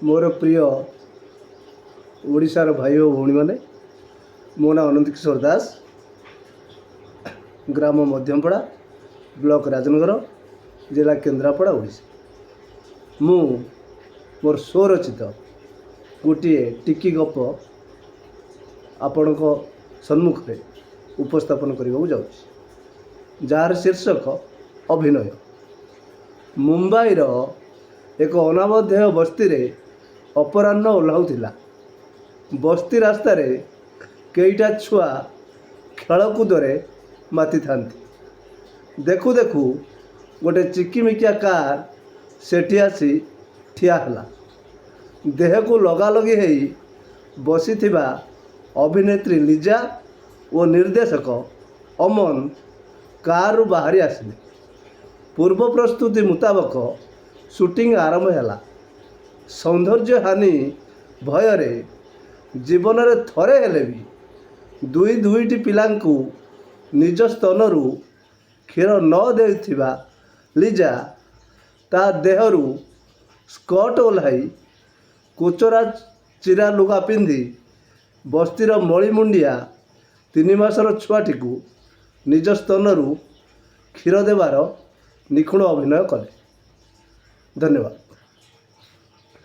मोर प्रिय ओडिशार भाई और भौणी मैंने मो ना अनंत किशोर दास ग्राम मध्यमपड़ा ब्लॉक राजनगर जिला केन्द्रापड़ा ओडिशा। मु मोर स्वरचित गोटे टिकी गप आपण सम्मुख में उपस्थापन करने जाऊँ जार शीर्षक अभिनय। मुंबईर एक अनामधेय बस्ती रे अपराह्न ओह्लाउथिला। बस्ती रास्तार कईटा छुआ खेलकूदरे माति थांती। देखु देखु गोटे चिकिमिकिया कार सेठी आसी ठिया हला। देह को लगा लगी हेई बसीथिबा अभिनेत्री लिजा और निर्देशक अमन कार बाहरी आसिले। पूर्व प्रस्तुति मुताबक शूटिंग आरंभ है। सौंदर्य हानि भୟରେ जीवन रे थरे हेले भी दुईटी पिलांकु निज स्तनरू क्षीर न देउथिबा लिजा ता देहरु स्कर्ट ओह्लाई कोचरा चिरा लुगा पिंधि बस्तीर मळीमुंडिया 3 मासर छुआटी को निज स्तनरू क्षीर देवार निखुण अभिनय कले। धन्यवाद।